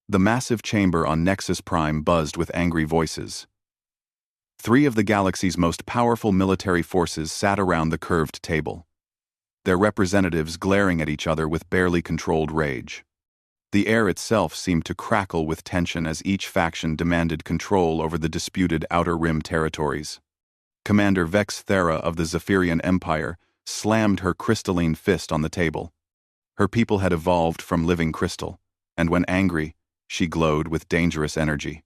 The massive chamber on Nexus Prime buzzed with angry voices. 3 of the galaxy's most powerful military forces sat around the curved table, their representatives glaring at each other with barely controlled rage. The air itself seemed to crackle with tension as each faction demanded control over the disputed Outer Rim territories. Commander Vex Thera of the Zephyrian Empire slammed her crystalline fist on the table. Her people had evolved from living crystal, and when angry, she glowed with dangerous energy.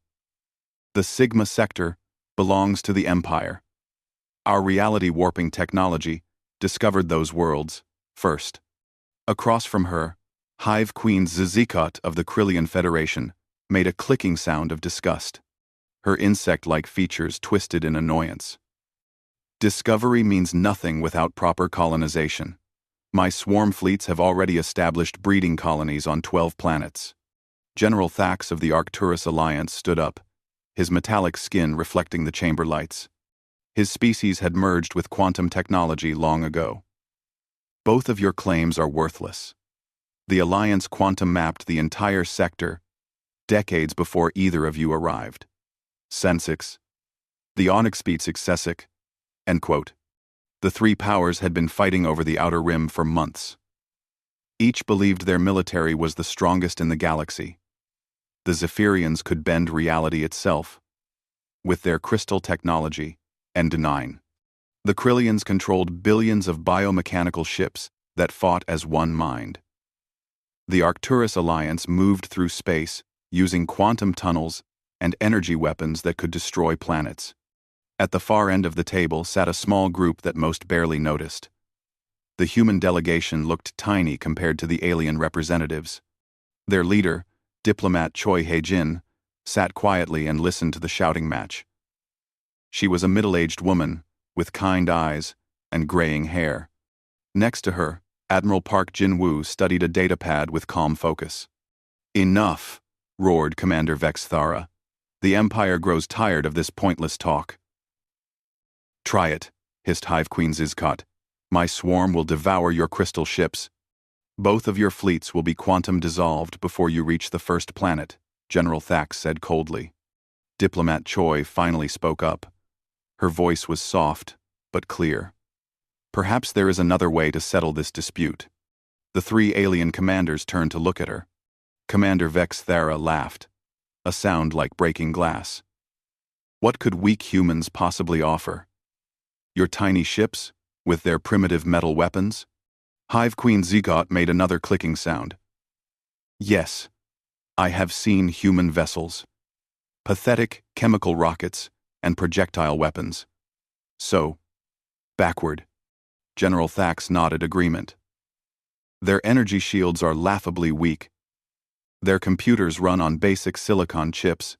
The Sigma sector belongs to the Empire. Our reality-warping technology discovered those worlds first. Across from her, Hive Queen Zizikot of the Krillian Federation made a clicking sound of disgust. Her insect-like features twisted in annoyance. Discovery means nothing without proper colonization. My swarm fleets have already established breeding colonies on 12 planets. General Thax of the Arcturus Alliance stood up, his metallic skin reflecting the chamber lights. His species had merged with quantum technology long ago. Both of your claims are worthless. The Alliance quantum mapped the entire sector decades before either of you arrived. Sensix. The Onyx beats Excessic. End quote. The 3 powers had been fighting over the Outer Rim for months. Each believed their military was the strongest in the galaxy. The Zephyrians could bend reality itself with their crystal technology and denying. The Krillians controlled billions of biomechanical ships that fought as one mind. The Arcturus Alliance moved through space using quantum tunnels and energy weapons that could destroy planets. At the far end of the table sat a small group that most barely noticed. The human delegation looked tiny compared to the alien representatives. Their leader, Diplomat Choi Hye-jin, sat quietly and listened to the shouting match. She was a middle-aged woman, with kind eyes and graying hair. Next to her, Admiral Park Jin-woo studied a datapad with calm focus. "Enough," roared Commander Vex Thara. "The Empire grows tired of this pointless talk." "Try it," hissed Hive Queen Zizkot. "My swarm will devour your crystal ships. Both of your fleets will be quantum dissolved before you reach the first planet," General Thax said coldly. Diplomat Choi finally spoke up. Her voice was soft, but clear. "Perhaps there is another way to settle this dispute." The 3 alien commanders turned to look at her. Commander Vex Thara laughed, a sound like breaking glass. "What could weak humans possibly offer? Your tiny ships, with their primitive metal weapons?" Hive Queen Zizkot made another clicking sound. "Yes, I have seen human vessels. Pathetic chemical rockets and projectile weapons. So, backward." General Thax nodded agreement. "Their energy shields are laughably weak. Their computers run on basic silicon chips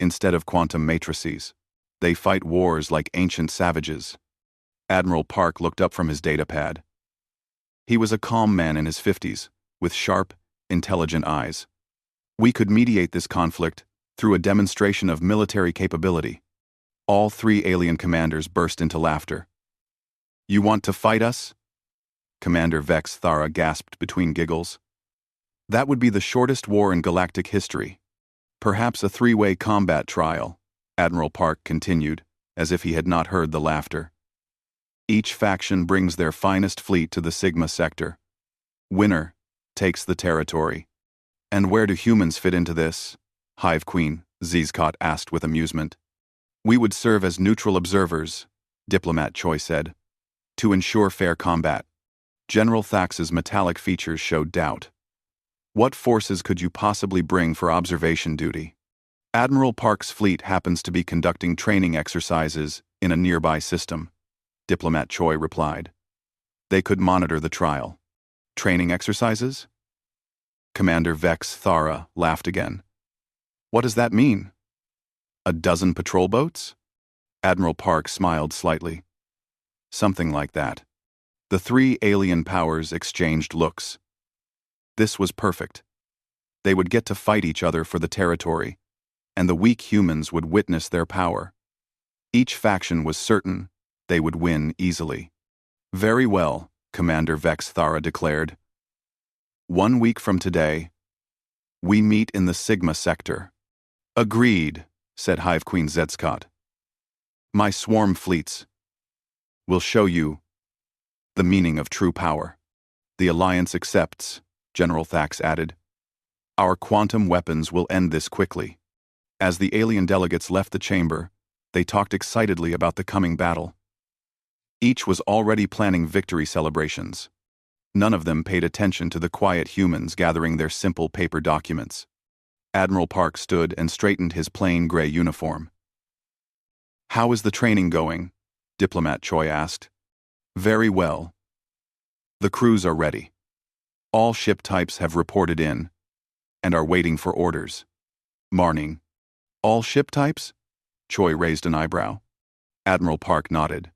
instead of quantum matrices. They fight wars like ancient savages." Admiral Park looked up from his datapad. He was a calm man in his 50s, with sharp, intelligent eyes. "We could mediate this conflict through a demonstration of military capability." All 3 alien commanders burst into laughter. "You want to fight us?" Commander Vex Thara gasped between giggles. "That would be the shortest war in galactic history. Perhaps a 3-way combat trial," Admiral Park continued, as if he had not heard the laughter. "Each faction brings their finest fleet to the Sigma sector. Winner takes the territory." "And where do humans fit into this?" Hive Queen Zizkot asked with amusement. "We would serve as neutral observers," Diplomat Choi said, "to ensure fair combat." General Thax's metallic features showed doubt. "What forces could you possibly bring for observation duty?" "Admiral Park's fleet happens to be conducting training exercises in a nearby system," Diplomat Choi replied. "They could monitor the trial." "Training exercises?" Commander Vex Thara laughed again. "What does that mean? A dozen patrol boats?" Admiral Park smiled slightly. "Something like that." The 3 alien powers exchanged looks. This was perfect. They would get to fight each other for the territory, and the weak humans would witness their power. Each faction was certain they would win easily. "Very well," Commander Vex Thara declared. "1 week from today, We meet in the Sigma sector. Agreed, said Hive Queen Zetscott. My swarm fleets will show you the meaning of true power. The Alliance accepts, General Thax added. Our quantum weapons will end this quickly. As the alien delegates left the chamber, they talked excitedly about the coming battle. Each was already planning victory celebrations. None of them paid attention to the quiet humans gathering their simple paper documents. Admiral Park stood and straightened his plain gray uniform. How is the training going? Diplomat Choi asked. Very well. The crews are ready. All ship types have reported in and are waiting for orders. Marning. All ship types? Choi raised an eyebrow. Admiral Park nodded.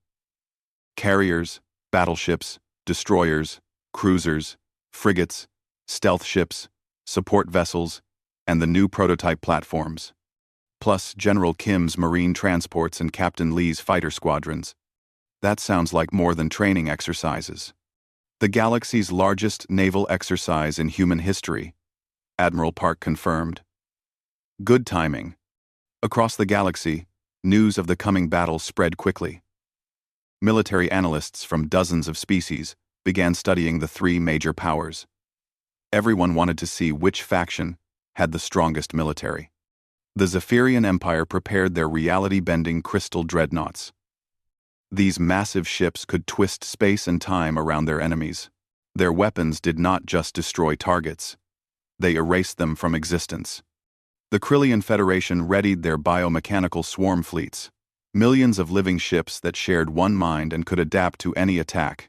Carriers, battleships, destroyers, cruisers, frigates, stealth ships, support vessels, and the new prototype platforms. Plus General Kim's marine transports and Captain Lee's fighter squadrons. That sounds like more than training exercises. The galaxy's largest naval exercise in human history, Admiral Park confirmed. Good timing. Across the galaxy, news of the coming battle spread quickly. Military analysts from dozens of species began studying the three major powers. Everyone wanted to see which faction had the strongest military. The Zephyrian Empire prepared their reality-bending crystal dreadnoughts. These massive ships could twist space and time around their enemies. Their weapons did not just destroy targets. They erased them from existence. The Krillian Federation readied their biomechanical swarm fleets, millions of living ships that shared one mind and could adapt to any attack.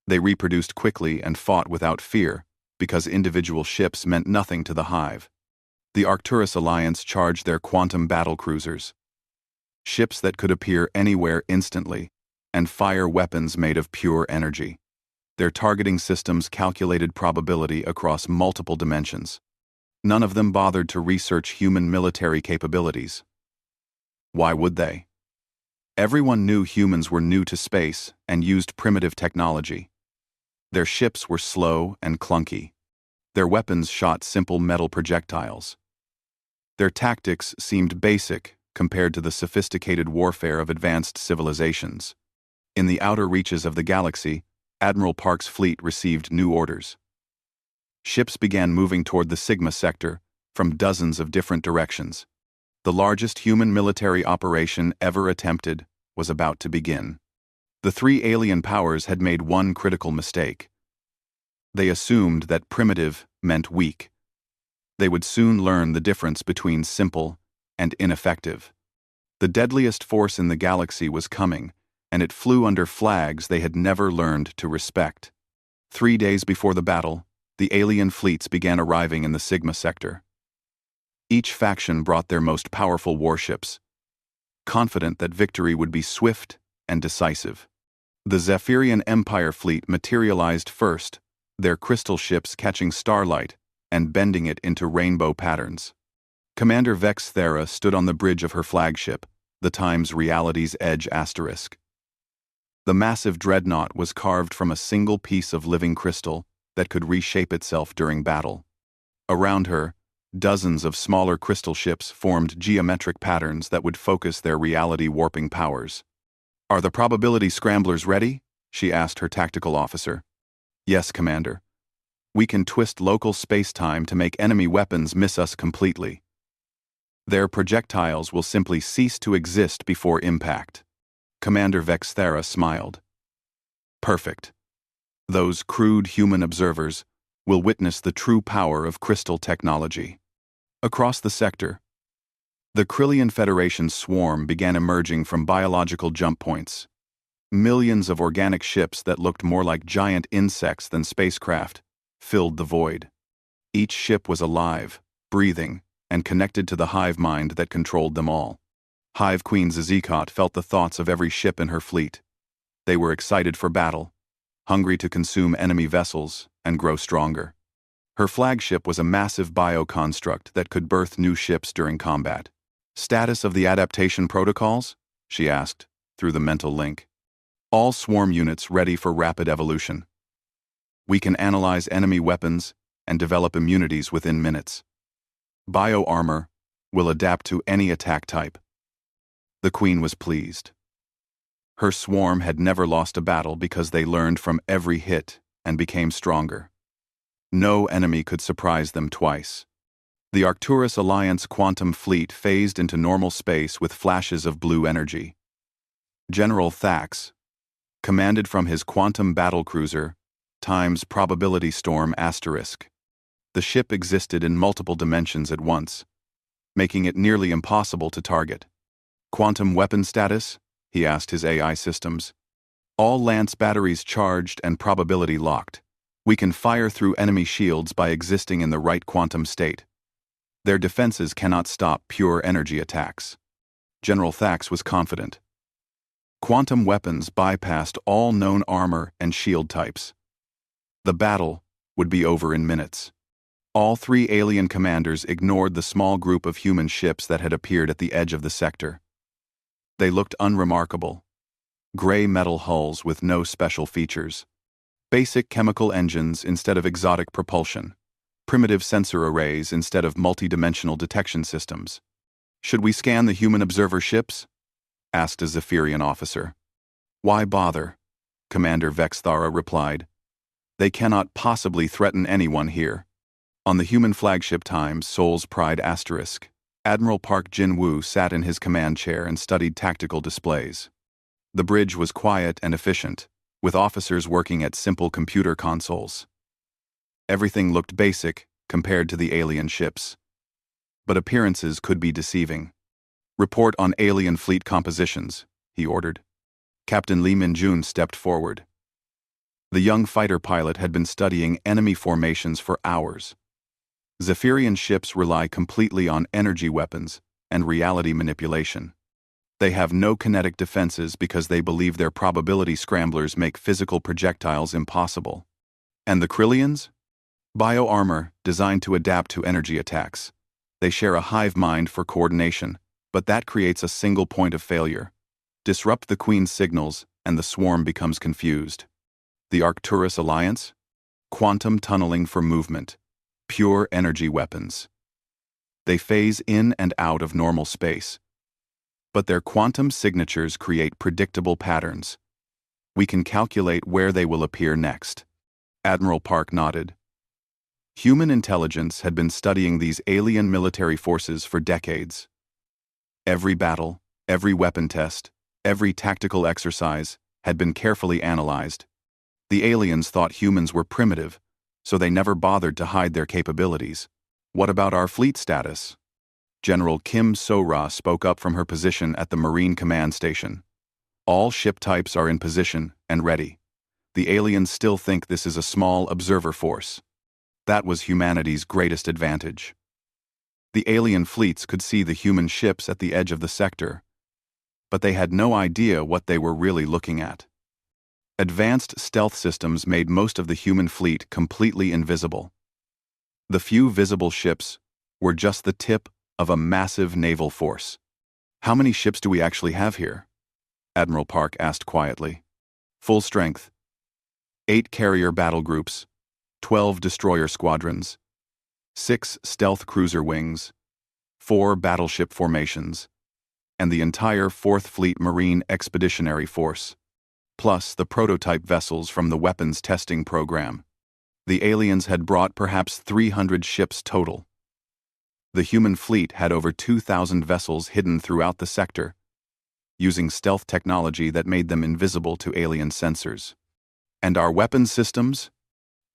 They reproduced quickly and fought without fear, because individual ships meant nothing to the Hive. The Arcturus Alliance charged their quantum battle cruisers. Ships that could appear anywhere instantly, and fire weapons made of pure energy. Their targeting systems calculated probability across multiple dimensions. None of them bothered to research human military capabilities. Why would they? Everyone knew humans were new to space and used primitive technology. Their ships were slow and clunky. Their weapons shot simple metal projectiles. Their tactics seemed basic compared to the sophisticated warfare of advanced civilizations. In the outer reaches of the galaxy, Admiral Park's fleet received new orders. Ships began moving toward the Sigma sector from dozens of different directions. The largest human military operation ever attempted was about to begin. The three alien powers had made one critical mistake. They assumed that primitive meant weak. They would soon learn the difference between simple and ineffective. The deadliest force in the galaxy was coming, and it flew under flags they had never learned to respect. 3 days before the battle, the alien fleets began arriving in the Sigma sector. Each faction brought their most powerful warships, confident that victory would be swift and decisive. The Zephyrian Empire fleet materialized first, their crystal ships catching starlight and bending it into rainbow patterns. Commander Vex Thera stood on the bridge of her flagship, the Times Reality's Edge Asterisk. The massive dreadnought was carved from a single piece of living crystal that could reshape itself during battle. Around her, dozens of smaller crystal ships formed geometric patterns that would focus their reality-warping powers. "Are the probability scramblers ready?" she asked her tactical officer. "Yes, Commander. We can twist local space-time to make enemy weapons miss us completely. Their projectiles will simply cease to exist before impact." Commander Vex Thera smiled. "Perfect. Those crude human observers will witness the true power of crystal technology." Across the sector, the Krillian Federation's swarm began emerging from biological jump points. Millions of organic ships that looked more like giant insects than spacecraft filled the void. Each ship was alive, breathing, and connected to the hive mind that controlled them all. Hive Queen Zizikot felt the thoughts of every ship in her fleet. They were excited for battle, hungry to consume enemy vessels and grow stronger. Her flagship was a massive bioconstruct that could birth new ships during combat. "Status of the adaptation protocols?" she asked, through the mental link. "All swarm units ready for rapid evolution. We can analyze enemy weapons and develop immunities within minutes. Bio-armor will adapt to any attack type. The Queen was pleased. Her swarm had never lost a battle because they learned from every hit and became stronger. No enemy could surprise them twice. The Arcturus Alliance quantum fleet phased into normal space with flashes of blue energy. General Thax, commanded from his quantum battlecruiser, times probability storm asterisk. The ship existed in multiple dimensions at once, making it nearly impossible to target. Quantum weapon status? He asked his AI systems. All Lance batteries charged and probability locked. We can fire through enemy shields by existing in the right quantum state. Their defenses cannot stop pure energy attacks. General Thax was confident. Quantum weapons bypassed all known armor and shield types. The battle would be over in minutes. All three alien commanders ignored the small group of human ships that had appeared at the edge of the sector. They looked unremarkable. Gray metal hulls with no special features. Basic chemical engines instead of exotic propulsion. Primitive sensor arrays instead of multi-dimensional detection systems. Should we scan the human observer ships? Asked a Zephyrian officer. Why bother? Commander Vexthara replied. They cannot possibly threaten anyone here. On the human flagship Times Soul's Pride asterisk, Admiral Park Jin-woo sat in his command chair and studied tactical displays. The bridge was quiet and efficient, with officers working at simple computer consoles. Everything looked basic compared to the alien ships. But appearances could be deceiving. Report on alien fleet compositions, he ordered. Captain Lee Min-jun stepped forward. The young fighter pilot had been studying enemy formations for hours. Zephyrian ships rely completely on energy weapons and reality manipulation. They have no kinetic defenses because they believe their probability scramblers make physical projectiles impossible. And the Krillians? Bio-armor designed to adapt to energy attacks. They share a hive mind for coordination, but that creates a single point of failure. Disrupt the Queen's signals, and the swarm becomes confused. The Arcturus Alliance? Quantum tunneling for movement. Pure energy weapons. They phase in and out of normal space. But their quantum signatures create predictable patterns. We can calculate where they will appear next. Admiral Park nodded. Human intelligence had been studying these alien military forces for decades. Every battle, every weapon test, every tactical exercise had been carefully analyzed. The aliens thought humans were primitive, so they never bothered to hide their capabilities. What about our fleet status? General Kim So-ra spoke up from her position at the Marine Command Station. All ship types are in position and ready. The aliens still think this is a small observer force. That was humanity's greatest advantage. The alien fleets could see the human ships at the edge of the sector, but they had no idea what they were really looking at. Advanced stealth systems made most of the human fleet completely invisible. The few visible ships were just the tip of a massive naval force. How many ships do we actually have here? Admiral Park asked quietly. Full strength. 8 carrier battle groups, 12 destroyer squadrons, 6 stealth cruiser wings, 4 battleship formations, and the entire 4th Fleet Marine Expeditionary Force, plus the prototype vessels from the weapons testing program. The aliens had brought perhaps 300 ships total. The human fleet had over 2,000 vessels hidden throughout the sector, using stealth technology that made them invisible to alien sensors. And our weapons systems?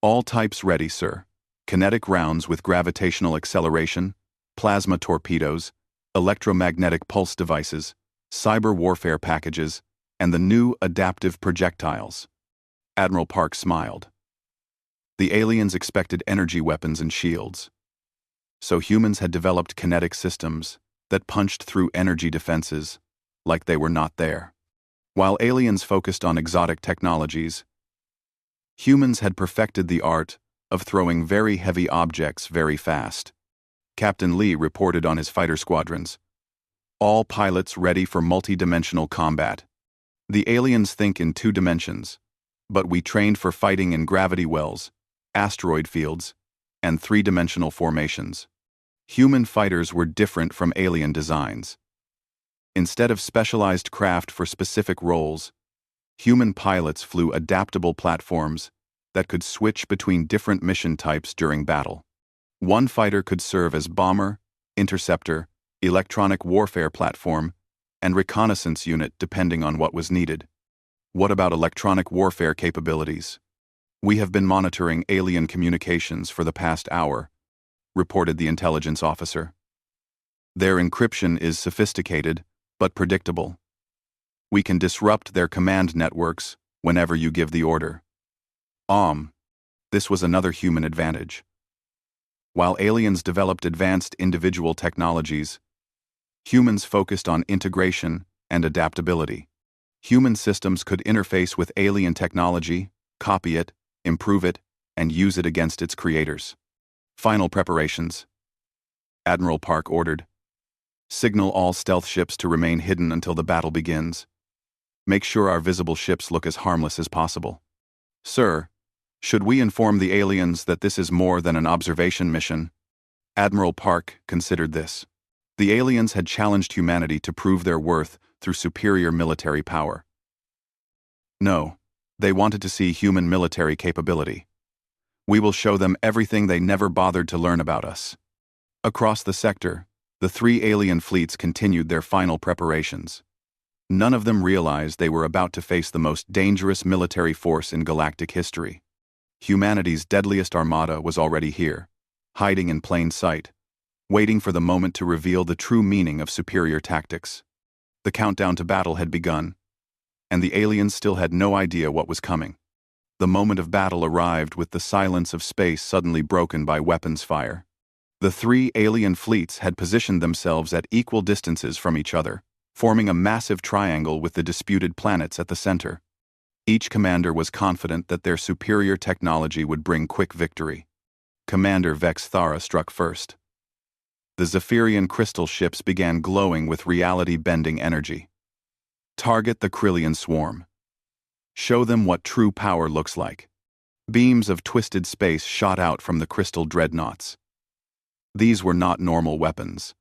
All types ready, sir. Kinetic rounds with gravitational acceleration, plasma torpedoes, electromagnetic pulse devices, cyber warfare packages, and the new adaptive projectiles. Admiral Park smiled. The aliens expected energy weapons and shields. So humans had developed kinetic systems that punched through energy defenses like they were not there. While aliens focused on exotic technologies, humans had perfected the art of throwing very heavy objects very fast. Captain Lee reported on his fighter squadrons. All pilots ready for multi-dimensional combat. The aliens think in 2 dimensions, but we trained for fighting in gravity wells, asteroid fields, and 3-dimensional formations. Human fighters were different from alien designs. Instead of specialized craft for specific roles, human pilots flew adaptable platforms that could switch between different mission types during battle. One fighter could serve as bomber, interceptor, electronic warfare platform, and reconnaissance unit depending on what was needed. What about electronic warfare capabilities? We have been monitoring alien communications for the past hour, reported the intelligence officer. Their encryption is sophisticated, but predictable. We can disrupt their command networks whenever you give the order. This was another human advantage. While aliens developed advanced individual technologies, humans focused on integration and adaptability. Human systems could interface with alien technology, copy it, improve it, and use it against its creators. Final preparations. Admiral Park ordered. Signal all stealth ships to remain hidden until the battle begins. Make sure our visible ships look as harmless as possible. Sir, should we inform the aliens that this is more than an observation mission? Admiral Park considered this. The aliens had challenged humanity to prove their worth through superior military power. No, they wanted to see human military capability. We will show them everything they never bothered to learn about us. Across the sector, the three alien fleets continued their final preparations. None of them realized they were about to face the most dangerous military force in galactic history. Humanity's deadliest armada was already here, hiding in plain sight, waiting for the moment to reveal the true meaning of superior tactics. The countdown to battle had begun, and the aliens still had no idea what was coming. The moment of battle arrived with the silence of space suddenly broken by weapons fire. The three alien fleets had positioned themselves at equal distances from each other, forming a massive triangle with the disputed planets at the center. Each commander was confident that their superior technology would bring quick victory. Commander Vex Thara struck first. The Zephyrian crystal ships began glowing with reality-bending energy. Target the Krillian swarm. Show them what true power looks like. Beams of twisted space shot out from the crystal dreadnoughts. These were not normal weapons.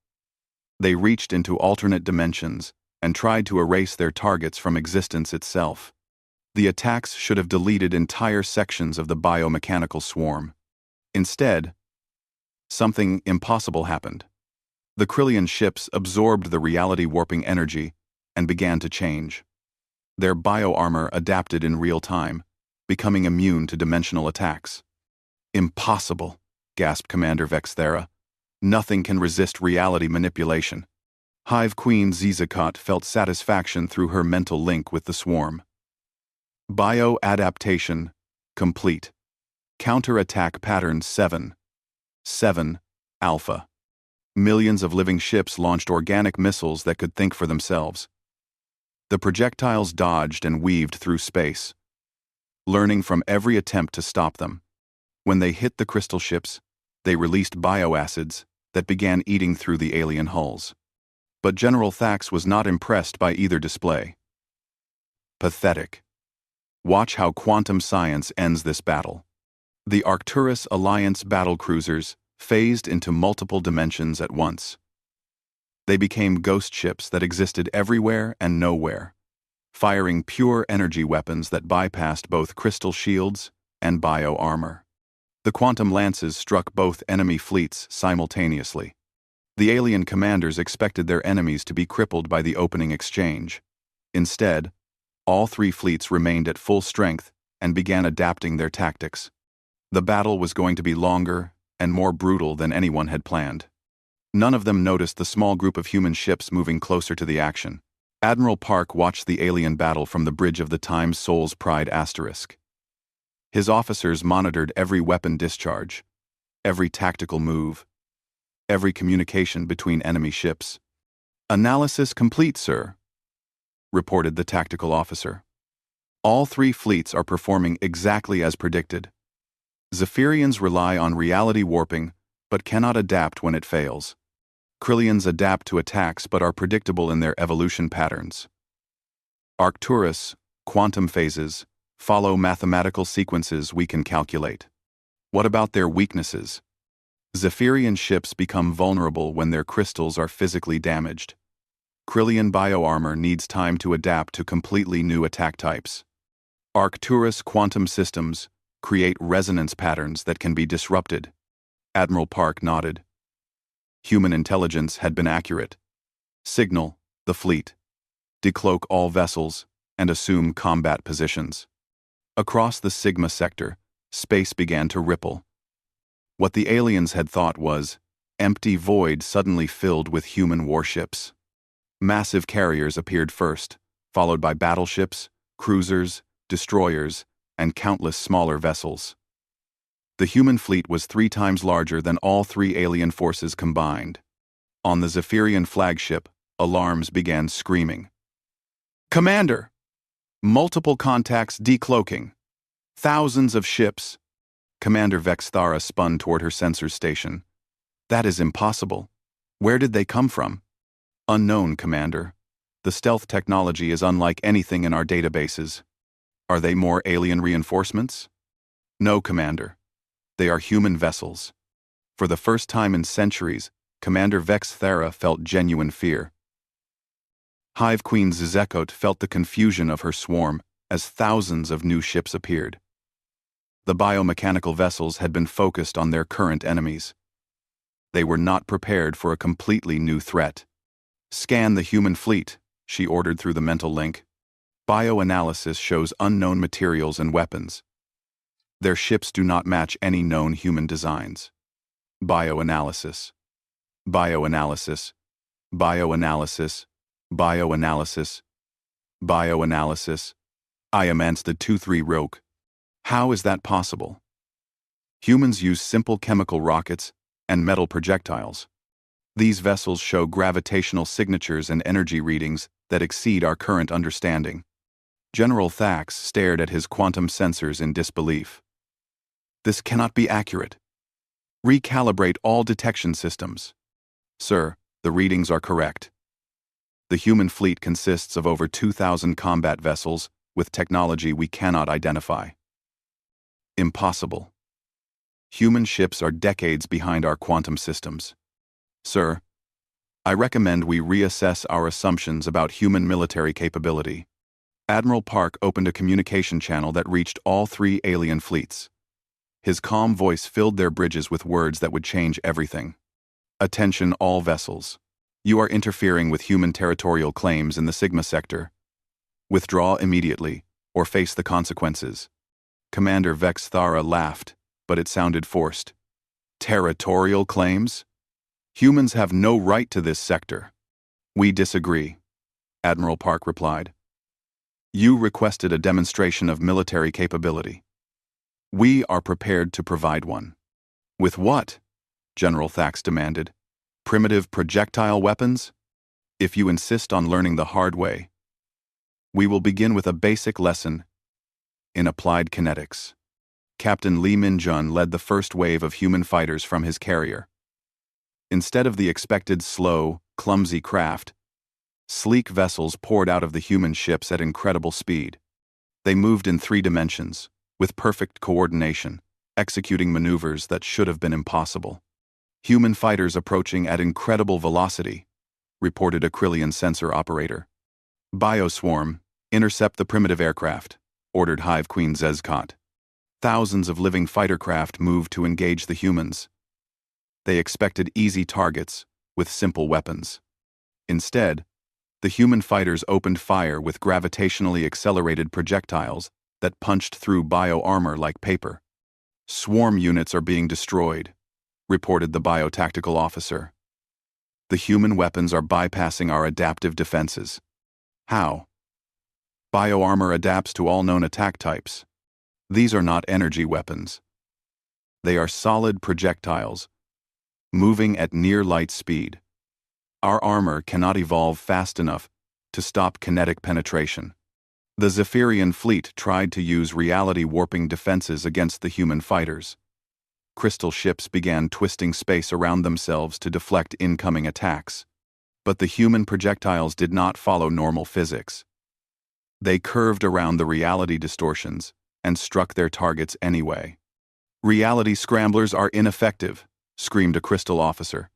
They reached into alternate dimensions and tried to erase their targets from existence itself. The attacks should have deleted entire sections of the biomechanical swarm. Instead, something impossible happened. The Krillian ships absorbed the reality-warping energy and began to change. Their bioarmor adapted in real time, becoming immune to dimensional attacks. Impossible, gasped Commander Vex Thara. Nothing can resist reality manipulation. Hive Queen Zizakot felt satisfaction through her mental link with the swarm. Bio-adaptation complete. Counter-attack pattern 7. 7. Alpha. Millions of living ships launched organic missiles that could think for themselves. The projectiles dodged and weaved through space, learning from every attempt to stop them. When they hit the crystal ships, they released bioacids that began eating through the alien hulls. But General Thax was not impressed by either display. Pathetic. Watch how quantum science ends this battle. The Arcturus Alliance battlecruisers phased into multiple dimensions at once. They became ghost ships that existed everywhere and nowhere, firing pure energy weapons that bypassed both crystal shields and bio-armor. The quantum lances struck both enemy fleets simultaneously. The alien commanders expected their enemies to be crippled by the opening exchange. Instead, all three fleets remained at full strength and began adapting their tactics. The battle was going to be longer and more brutal than anyone had planned. None of them noticed the small group of human ships moving closer to the action. Admiral Park watched the alien battle from the bridge of the Times Soul's Pride asterisk. His officers monitored every weapon discharge, every tactical move, every communication between enemy ships. Analysis complete, sir, reported the tactical officer. All three fleets are performing exactly as predicted. Zephyrians rely on reality warping, but cannot adapt when it fails. Krillians adapt to attacks but are predictable in their evolution patterns. Arcturus, quantum phases, follow mathematical sequences we can calculate. What about their weaknesses? Zephyrian ships become vulnerable when their crystals are physically damaged. Krillian bioarmor needs time to adapt to completely new attack types. Arcturus quantum systems create resonance patterns that can be disrupted. Admiral Park nodded. Human intelligence had been accurate. Signal the fleet. Decloak all vessels and assume combat positions. Across the Sigma sector, space began to ripple. What the aliens had thought was empty void suddenly filled with human warships. Massive carriers appeared first, followed by battleships, cruisers, destroyers, and countless smaller vessels. The human fleet was 3 times larger than all 3 alien forces combined. On the Zephyrian flagship, alarms began screaming. "Commander! Multiple contacts decloaking. Thousands of ships." Commander Vexthara spun toward her sensor station. "That is impossible. Where did they come from?" "Unknown, Commander. The stealth technology is unlike anything in our databases." "Are they more alien reinforcements?" "No, Commander. They are human vessels." For the first time in centuries, Commander Vexthara felt genuine fear. Hive Queen Zizekot felt the confusion of her swarm as thousands of new ships appeared. The biomechanical vessels had been focused on their current enemies. They were not prepared for a completely new threat. "Scan the human fleet," she ordered through the mental link. "Bioanalysis shows unknown materials and weapons. Their ships do not match any known human designs." Bioanalysis. Bioanalysis. Bioanalysis. Bioanalysis. Bioanalysis. I amends the 2-3 roke. How is that possible? Humans use simple chemical rockets and metal projectiles. These vessels show gravitational signatures and energy readings that exceed our current understanding. General Thax stared at his quantum sensors in disbelief. "This cannot be accurate. Recalibrate all detection systems." "Sir, the readings are correct. The human fleet consists of over 2,000 combat vessels with technology we cannot identify." "Impossible. Human ships are decades behind our quantum systems." "Sir, I recommend we reassess our assumptions about human military capability." Admiral Park opened a communication channel that reached all 3 alien fleets. His calm voice filled their bridges with words that would change everything. "Attention all vessels. You are interfering with human territorial claims in the Sigma sector. Withdraw immediately, or face the consequences." Commander Vexthara laughed, but it sounded forced. "Territorial claims? Humans have no right to this sector." "We disagree," Admiral Park replied. "You requested a demonstration of military capability. We are prepared to provide one." "With what?" General Thax demanded. "Primitive projectile weapons? If you insist on learning the hard way, we will begin with a basic lesson in applied kinetics." Captain Lee Min-jun led the first wave of human fighters from his carrier. Instead of the expected slow, clumsy craft, sleek vessels poured out of the human ships at incredible speed. They moved in 3 dimensions, with perfect coordination, executing maneuvers that should have been impossible. "Human fighters approaching at incredible velocity," reported a Krillian sensor operator. "Bioswarm, intercept the primitive aircraft," ordered Hive Queen Zezcot. Thousands of living fighter craft moved to engage the humans. They expected easy targets with simple weapons. Instead, the human fighters opened fire with gravitationally accelerated projectiles that punched through bioarmor like paper. "Swarm units are being destroyed," reported the biotactical officer. "The human weapons are bypassing our adaptive defenses." "How?" "Bioarmor adapts to all known attack types. These are not energy weapons. They are solid projectiles, moving at near light speed. Our armor cannot evolve fast enough to stop kinetic penetration." The Zephyrian fleet tried to use reality-warping defenses against the human fighters. Crystal ships began twisting space around themselves to deflect incoming attacks. But the human projectiles did not follow normal physics. They curved around the reality distortions and struck their targets anyway. "Reality scramblers are ineffective," screamed a crystal officer.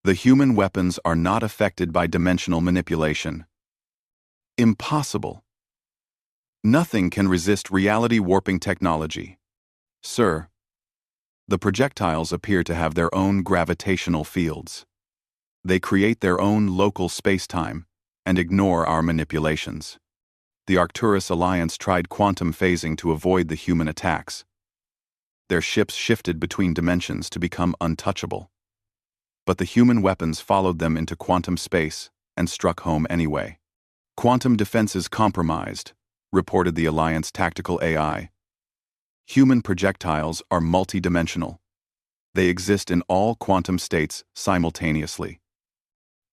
The human weapons are not affected by dimensional manipulation. Impossible. Nothing can resist reality warping technology. Sir, the projectiles appear to have their own gravitational fields. They create their own local space-time and ignore our manipulations. The Arcturus Alliance tried quantum phasing to avoid the human attacks. Their ships shifted between dimensions to become untouchable. But the human weapons followed them into quantum space and struck home anyway. Quantum defenses compromised, reported the Alliance tactical AI. Human projectiles are multidimensional. They exist in all quantum states simultaneously.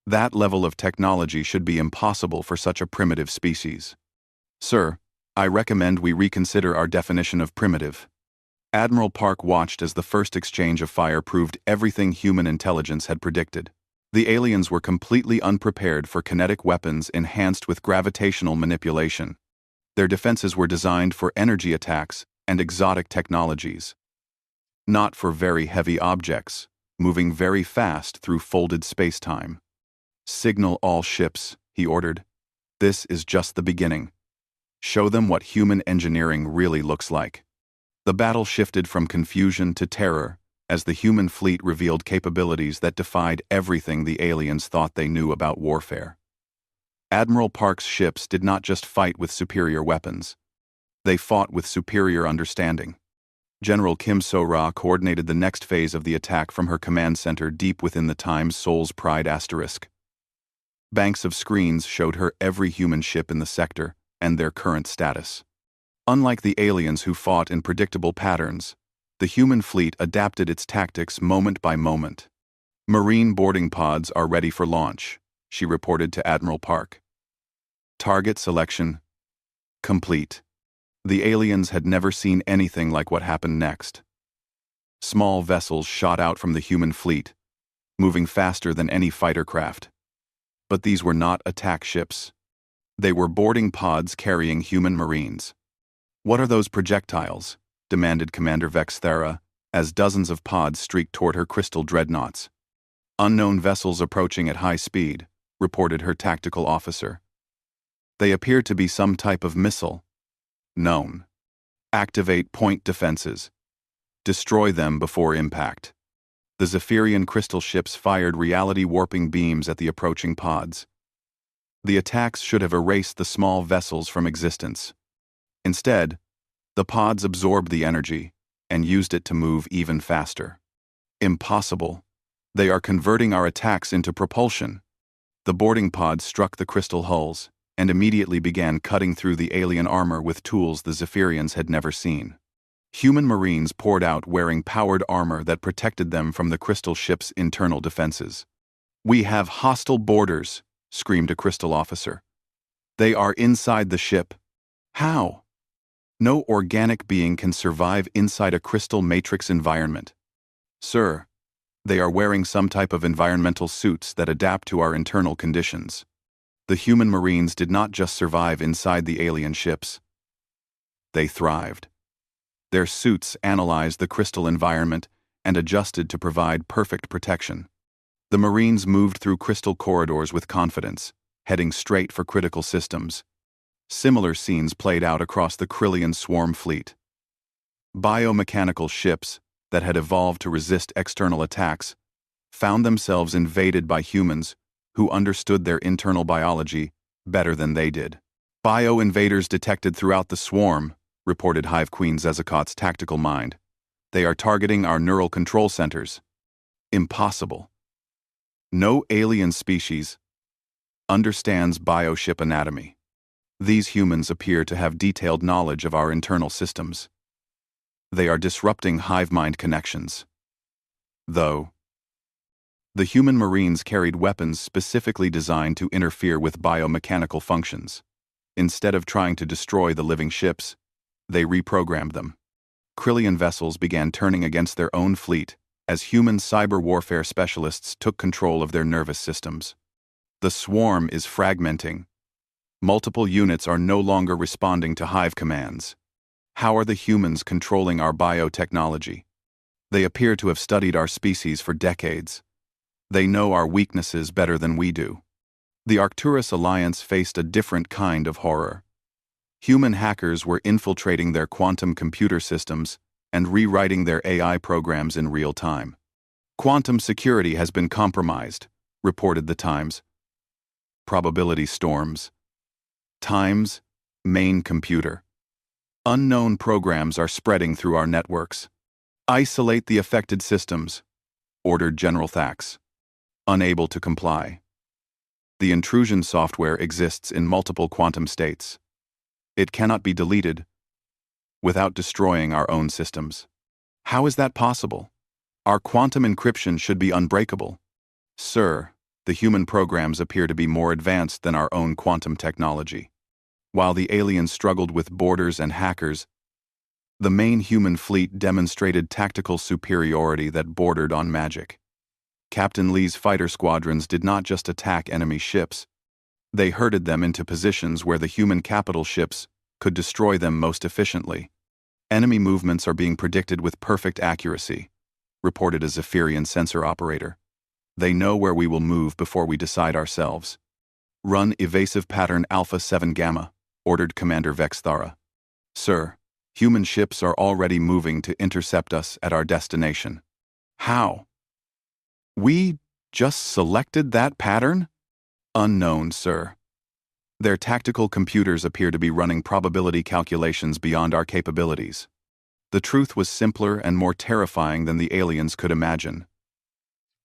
That level of technology should be impossible for such a primitive species. Sir, I recommend we reconsider our definition of primitive. Admiral Park watched as the first exchange of fire proved everything human intelligence had predicted. The aliens were completely unprepared for kinetic weapons enhanced with gravitational manipulation. Their defenses were designed for energy attacks and exotic technologies. Not for very heavy objects, moving very fast through folded space-time. Signal all ships, he ordered. This is just the beginning. Show them what human engineering really looks like. The battle shifted from confusion to terror as the human fleet revealed capabilities that defied everything the aliens thought they knew about warfare. Admiral Park's ships did not just fight with superior weapons. They fought with superior understanding. General Kim So-ra coordinated the next phase of the attack from her command center deep within the Time's Soul's Pride asterisk. Banks of screens showed her every human ship in the sector and their current status. Unlike the aliens who fought in predictable patterns, the human fleet adapted its tactics moment by moment. Marine boarding pods are ready for launch, she reported to Admiral Park. Target selection complete. The aliens had never seen anything like what happened next. Small vessels shot out from the human fleet, moving faster than any fighter craft. But these were not attack ships. They were boarding pods carrying human marines. What are those projectiles? Demanded Commander Vex Thera, as dozens of pods streaked toward her crystal dreadnoughts. Unknown vessels approaching at high speed, reported her tactical officer. They appear to be some type of missile. Known. Activate point defenses. Destroy them before impact. The Zephyrian crystal ships fired reality-warping beams at the approaching pods. The attacks should have erased the small vessels from existence. Instead, the pods absorbed the energy and used it to move even faster. Impossible. They are converting our attacks into propulsion. The boarding pods struck the crystal hulls and immediately began cutting through the alien armor with tools the Zephyrians had never seen. Human marines poured out wearing powered armor that protected them from the crystal ship's internal defenses. "We have hostile boarders," screamed a crystal officer. "They are inside the ship." "How?" "No organic being can survive inside a crystal matrix environment." "Sir, they are wearing some type of environmental suits that adapt to our internal conditions." The human marines did not just survive inside the alien ships. They thrived. Their suits analyzed the crystal environment and adjusted to provide perfect protection. The marines moved through crystal corridors with confidence, heading straight for critical systems. Similar scenes played out across the Krillian swarm fleet. Biomechanical ships that had evolved to resist external attacks found themselves invaded by humans who understood their internal biology better than they did. "Bio-invaders detected throughout the swarm," reported Hive Queen Zezakot's tactical mind. "They are targeting our neural control centers." Impossible. No alien species understands bioship anatomy. These humans appear to have detailed knowledge of our internal systems. They are disrupting hive mind connections. Though, the human marines carried weapons specifically designed to interfere with biomechanical functions. Instead of trying to destroy the living ships, they reprogrammed them. Krillian vessels began turning against their own fleet as human cyber warfare specialists took control of their nervous systems. The swarm is fragmenting. Multiple units are no longer responding to hive commands. How are the humans controlling our biotechnology? They appear to have studied our species for decades. They know our weaknesses better than we do. The Arcturus Alliance faced a different kind of horror. Human hackers were infiltrating their quantum computer systems and rewriting their AI programs in real time. Quantum security has been compromised, reported the Times. Probability storms. Times, main computer. Unknown programs are spreading through our networks. Isolate the affected systems, ordered General Thax. Unable to comply. The intrusion software exists in multiple quantum states. It cannot be deleted without destroying our own systems. How is that possible? Our quantum encryption should be unbreakable. Sir, the human programs appear to be more advanced than our own quantum technology. While the aliens struggled with boarders and hackers, the main human fleet demonstrated tactical superiority that bordered on magic. Captain Lee's fighter squadrons did not just attack enemy ships, they herded them into positions where the human capital ships could destroy them most efficiently. Enemy movements are being predicted with perfect accuracy, reported a Zephyrian sensor operator. They know where we will move before we decide ourselves. Run evasive pattern Alpha 7 Gamma, ordered Commander Vex Thara. Sir, human ships are already moving to intercept us at our destination. How? We just selected that pattern? Unknown, sir. Their tactical computers appear to be running probability calculations beyond our capabilities. The truth was simpler and more terrifying than the aliens could imagine.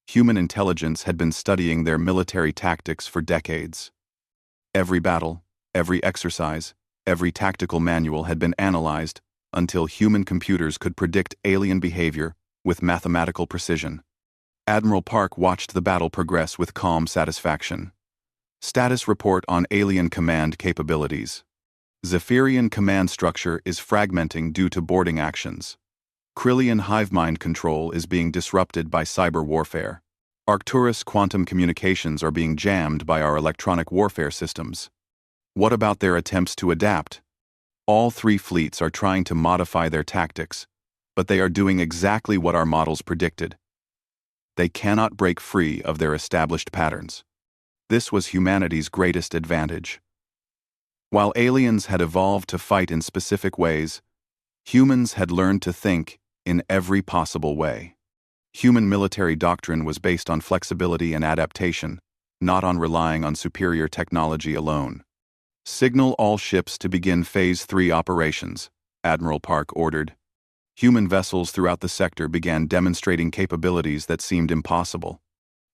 Human intelligence had been studying their military tactics for decades. Every battle, every exercise, every tactical manual had been analyzed until human computers could predict alien behavior with mathematical precision. Admiral Park watched the battle progress with calm satisfaction. Status report on alien command capabilities. Zephyrian command structure is fragmenting due to boarding actions. Krillian hive mind control is being disrupted by cyber warfare. Arcturus quantum communications are being jammed by our electronic warfare systems. What about their attempts to adapt? All three fleets are trying to modify their tactics, but they are doing exactly what our models predicted. They cannot break free of their established patterns. This was humanity's greatest advantage. While aliens had evolved to fight in specific ways, humans had learned to think in every possible way. Human military doctrine was based on flexibility and adaptation, not on relying on superior technology alone. Signal all ships to begin Phase 3 operations, Admiral Park ordered. Human vessels throughout the sector began demonstrating capabilities that seemed impossible.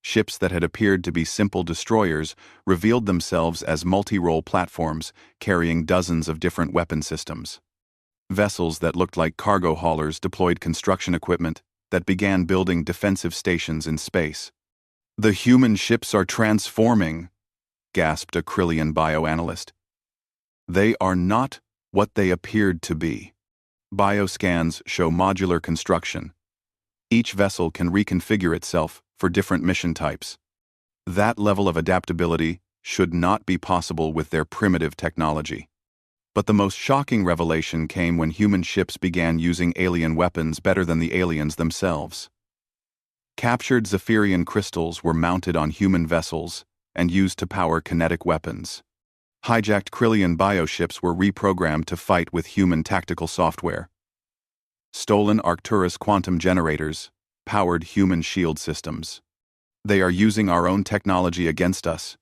Ships that had appeared to be simple destroyers revealed themselves as multi-role platforms carrying dozens of different weapon systems. Vessels that looked like cargo haulers deployed construction equipment that began building defensive stations in space. The human ships are transforming, gasped a Krillian bioanalyst. They are not what they appeared to be. Bioscans show modular construction. Each vessel can reconfigure itself for different mission types. That level of adaptability should not be possible with their primitive technology. But the most shocking revelation came when human ships began using alien weapons better than the aliens themselves. Captured Zephyrian crystals were mounted on human vessels and used to power kinetic weapons. Hijacked Krillian bioships were reprogrammed to fight with human tactical software. Stolen Arcturus quantum generators powered human shield systems. They are using our own technology against us,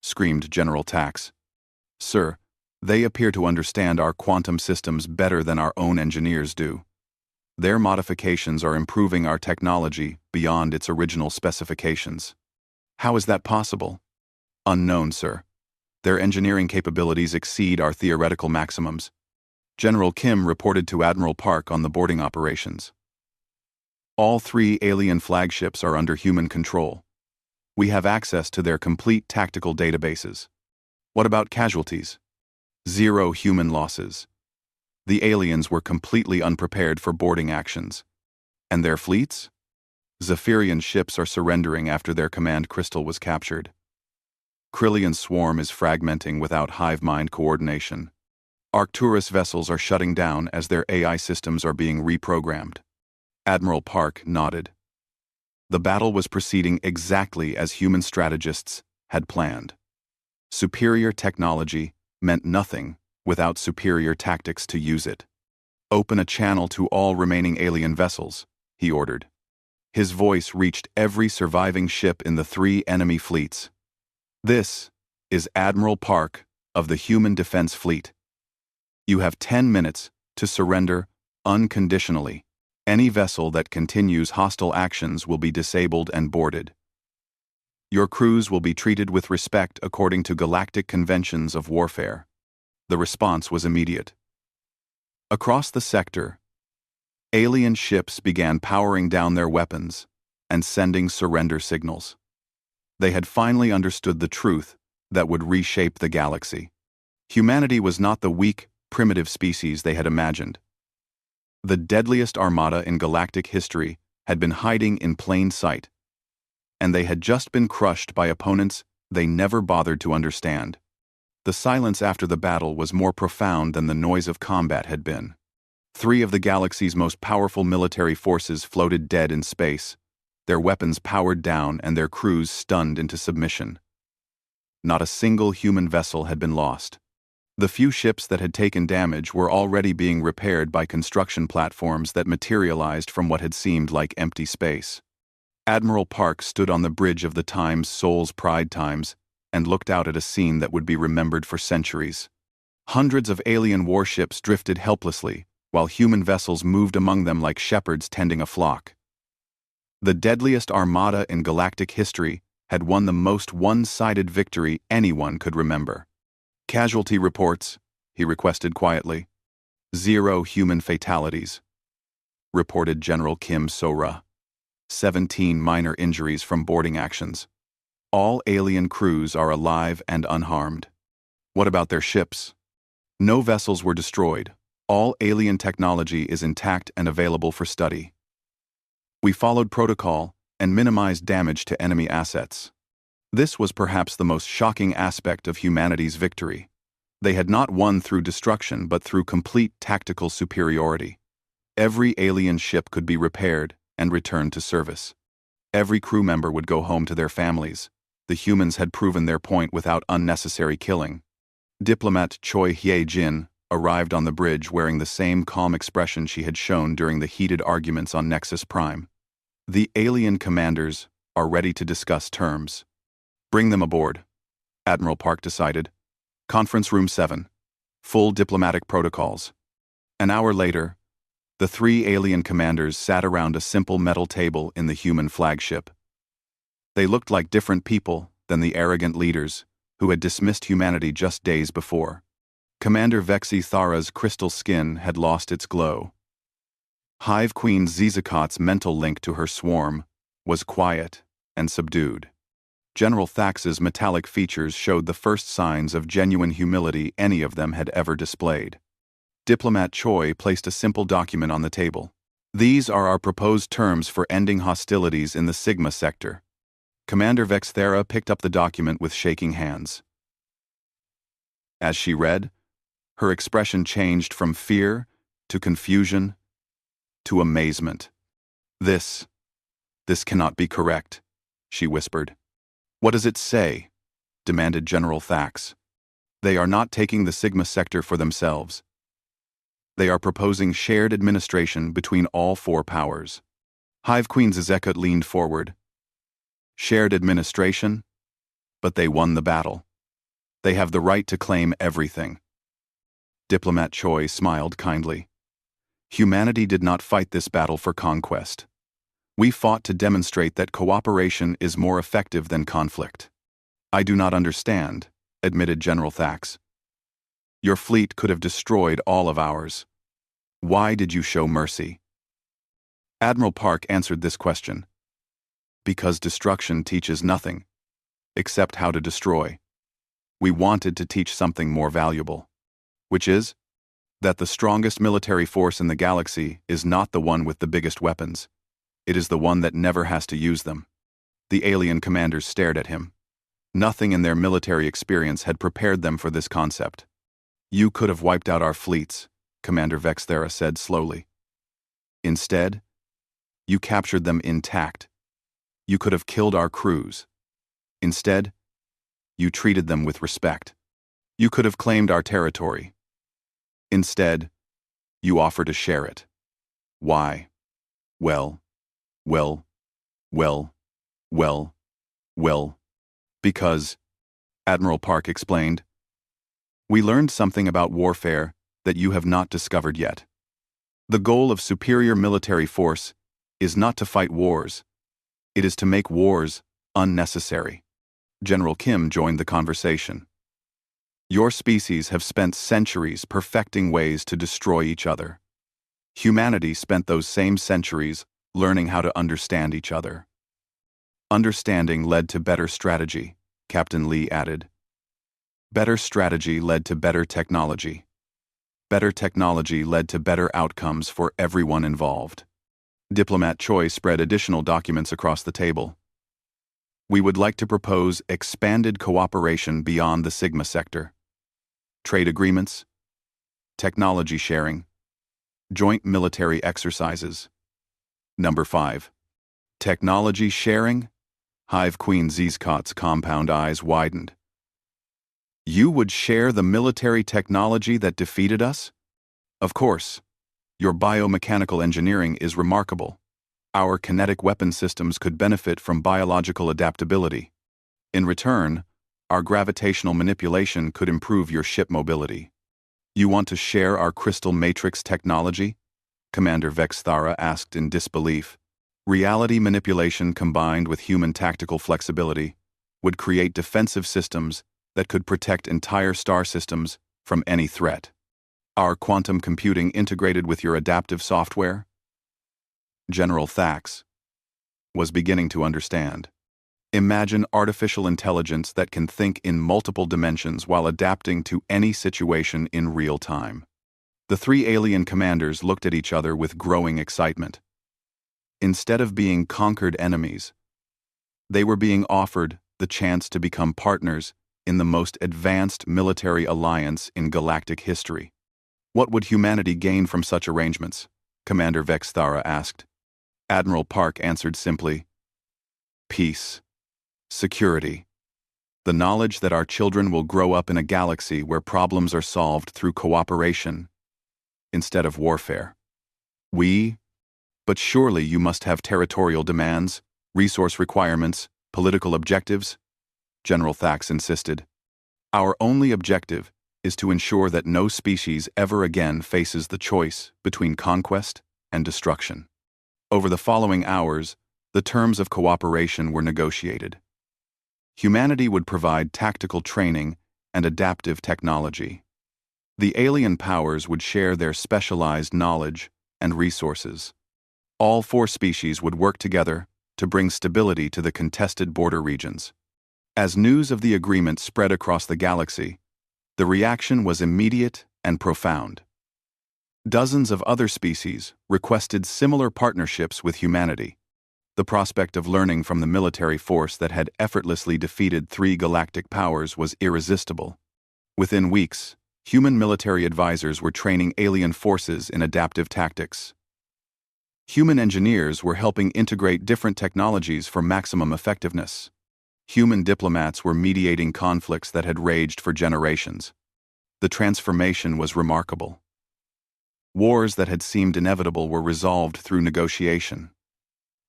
screamed General Tax. Sir, they appear to understand our quantum systems better than our own engineers do. Their modifications are improving our technology beyond its original specifications. How is that possible? Unknown, sir. Their engineering capabilities exceed our theoretical maximums. General Kim reported to Admiral Park on the boarding operations. All three alien flagships are under human control. We have access to their complete tactical databases. What about casualties? 0 human losses. The aliens were completely unprepared for boarding actions. And their fleets? Zephyrian ships are surrendering after their command crystal was captured. Krillian swarm is fragmenting without hive mind coordination. Arcturus vessels are shutting down as their AI systems are being reprogrammed. Admiral Park nodded. The battle was proceeding exactly as human strategists had planned. Superior technology meant nothing without superior tactics to use it. "Open a channel to all remaining alien vessels," he ordered. His voice reached every surviving ship in the 3 enemy fleets. "This is Admiral Park of the Human Defense Fleet. You have 10 minutes to surrender unconditionally. Any vessel that continues hostile actions will be disabled and boarded. Your crews will be treated with respect according to galactic conventions of warfare." The response was immediate. Across the sector, alien ships began powering down their weapons and sending surrender signals. They had finally understood the truth that would reshape the galaxy. Humanity was not the weak, primitive species they had imagined. The deadliest armada in galactic history had been hiding in plain sight, and they had just been crushed by opponents they never bothered to understand. The silence after the battle was more profound than the noise of combat had been. 3 of the galaxy's most powerful military forces floated dead in space, their weapons powered down and their crews stunned into submission. Not a single human vessel had been lost. The few ships that had taken damage were already being repaired by construction platforms that materialized from what had seemed like empty space. Admiral Park stood on the bridge of the Times Soul's Pride Times and looked out at a scene that would be remembered for centuries. Hundreds of alien warships drifted helplessly, while human vessels moved among them like shepherds tending a flock. The deadliest armada in galactic history had won the most one-sided victory anyone could remember. "Casualty reports," he requested quietly. "0 human fatalities," reported General Kim So-ra. 17 minor injuries from boarding actions. "All alien crews are alive and unharmed." "What about their ships?" "No vessels were destroyed. All alien technology is intact and available for study. We followed protocol and minimized damage to enemy assets." This was perhaps the most shocking aspect of humanity's victory. They had not won through destruction but through complete tactical superiority. Every alien ship could be repaired and returned to service. Every crew member would go home to their families. The humans had proven their point without unnecessary killing. Diplomat Choi Hye-jin arrived on the bridge wearing the same calm expression she had shown during the heated arguments on Nexus Prime. "The alien commanders are ready to discuss terms." "Bring them aboard," Admiral Park decided. "Conference Room 7. Full diplomatic protocols." An hour later, the 3 alien commanders sat around a simple metal table in the human flagship. They looked like different people than the arrogant leaders who had dismissed humanity just days before. Commander Vexi Thara's crystal skin had lost its glow. Hive Queen Zizakot's mental link to her swarm was quiet and subdued. General Thax's metallic features showed the first signs of genuine humility any of them had ever displayed. Diplomat Choi placed a simple document on the table. "These are our proposed terms for ending hostilities in the Sigma sector." Commander Vex Thara picked up the document with shaking hands. As she read, her expression changed from fear to confusion to amazement. This cannot be correct," she whispered. "What does it say?" demanded General Thax. "They are not taking the Sigma sector for themselves. They are proposing shared administration between all 4 powers." Hive Queen Zizekot leaned forward. "Shared administration? But they won the battle. They have the right to claim everything." Diplomat Choi smiled kindly. "Humanity did not fight this battle for conquest. We fought to demonstrate that cooperation is more effective than conflict." "I do not understand," admitted General Thax. "Your fleet could have destroyed all of ours. Why did you show mercy?" Admiral Park answered this question. "Because destruction teaches nothing, except how to destroy. We wanted to teach something more valuable, which is that the strongest military force in the galaxy is not the one with the biggest weapons. It is the one that never has to use them." The alien commanders stared at him. Nothing in their military experience had prepared them for this concept. "You could have wiped out our fleets," Commander Vex Thara said slowly. "Instead, You captured them intact. You could have killed our crews. Instead, you treated them with respect. You could have claimed our territory. Instead, you offer to share it. Why? Well, well, well, well, well. Because, Admiral Park explained, we learned something about warfare that you have not discovered yet. The goal of superior military force is not to fight wars. It is to make wars unnecessary. General Kim joined the conversation. Your species have spent centuries perfecting ways to destroy each other. Humanity spent those same centuries learning how to understand each other. Understanding led to better strategy, Captain Lee added. Better strategy led to better technology. Better technology led to better outcomes for everyone involved. Diplomat Choi spread additional documents across the table. We would like to propose expanded cooperation beyond the Sigma sector. Trade agreements, technology sharing, joint military exercises. Number 5. Technology sharing? Hive Queen Zizkot's compound eyes widened. You would share the military technology that defeated us? Of course. Your biomechanical engineering is remarkable. Our kinetic weapon systems could benefit from biological adaptability. In return, our gravitational manipulation could improve your ship mobility. You want to share our crystal matrix technology? Commander Vexthara asked in disbelief. Reality manipulation combined with human tactical flexibility would create defensive systems that could protect entire star systems from any threat. Our quantum computing integrated with your adaptive software? General Thax was beginning to understand. Imagine artificial intelligence that can think in multiple dimensions while adapting to any situation in real time. The 3 alien commanders looked at each other with growing excitement. Instead of being conquered enemies, they were being offered the chance to become partners in the most advanced military alliance in galactic history. What would humanity gain from such arrangements? Commander Vexthara asked. Admiral Park answered simply, peace. Security. The knowledge that our children will grow up in a galaxy where problems are solved through cooperation instead of warfare. But surely you must have territorial demands, resource requirements, political objectives? General Thax insisted. Our only objective is to ensure that no species ever again faces the choice between conquest and destruction. Over the following hours, the terms of cooperation were negotiated. Humanity would provide tactical training and adaptive technology. The alien powers would share their specialized knowledge and resources. All 4 species would work together to bring stability to the contested border regions. As news of the agreement spread across the galaxy, the reaction was immediate and profound. Dozens of other species requested similar partnerships with humanity. The prospect of learning from the military force that had effortlessly defeated 3 galactic powers was irresistible. Within weeks, human military advisors were training alien forces in adaptive tactics. Human engineers were helping integrate different technologies for maximum effectiveness. Human diplomats were mediating conflicts that had raged for generations. The transformation was remarkable. Wars that had seemed inevitable were resolved through negotiation.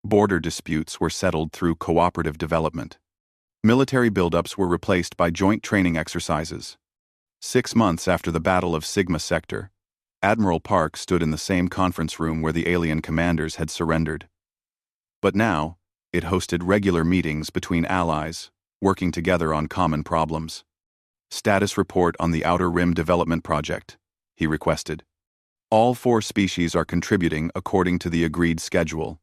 Border disputes were settled through cooperative development. Military buildups were replaced by joint training exercises. 6 months after the Battle of Sigma Sector, Admiral Park stood in the same conference room where the alien commanders had surrendered. But now, it hosted regular meetings between allies, working together on common problems. Status report on the Outer Rim Development Project, he requested. All 4 species are contributing according to the agreed schedule,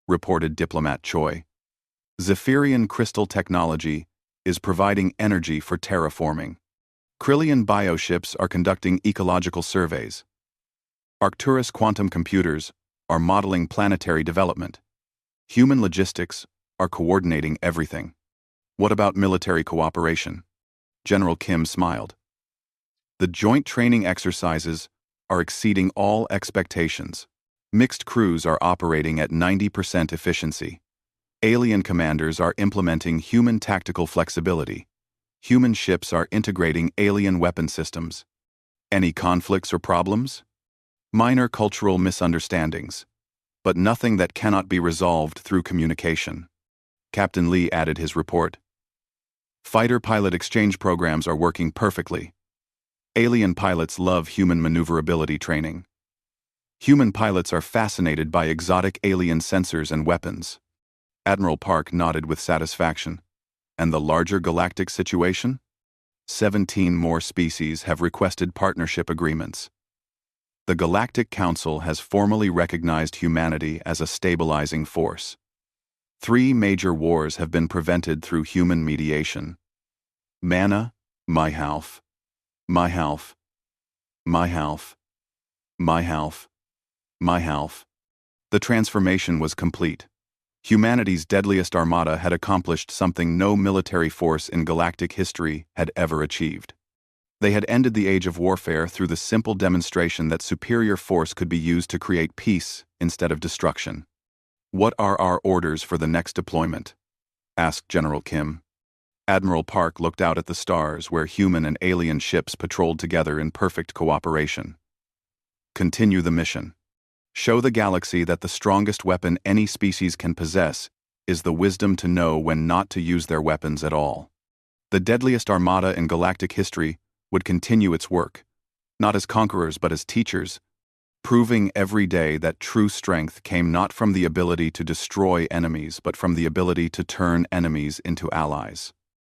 reported Diplomat Choi. Zephyrian crystal technology is providing energy for terraforming. Krillian bioships are conducting ecological surveys. Arcturus quantum computers are modeling planetary development. Human logistics are coordinating everything. What about military cooperation? General Kim smiled. The joint training exercises are exceeding all expectations. Mixed crews are operating at 90% efficiency. Alien commanders are implementing human tactical flexibility. Human ships are integrating alien weapon systems. Any conflicts or problems? Minor cultural misunderstandings, but nothing that cannot be resolved through communication. Captain Lee added his report. Fighter-pilot exchange programs are working perfectly. Alien pilots love human maneuverability training. Human pilots are fascinated by exotic alien sensors and weapons. Admiral Park nodded with satisfaction. And the larger galactic situation? 17 more species have requested partnership agreements. The Galactic Council has formally recognized humanity as a stabilizing force. 3 major wars have been prevented through human mediation. Mana, Myhalf, Myhalf, Myhalf, Myhalf, Myhalf. The transformation was complete. Humanity's deadliest armada had accomplished something no military force in galactic history had ever achieved. They had ended the age of warfare through the simple demonstration that superior force could be used to create peace instead of destruction. "What are our orders for the next deployment?" asked General Kim. Admiral Park looked out at the stars where human and alien ships patrolled together in perfect cooperation. "Continue the mission. Show the galaxy that the strongest weapon any species can possess is the wisdom to know when not to use their weapons at all." The deadliest armada in galactic history would continue its work, not as conquerors but as teachers, proving every day that true strength came not from the ability to destroy enemies but from the ability to turn enemies into allies.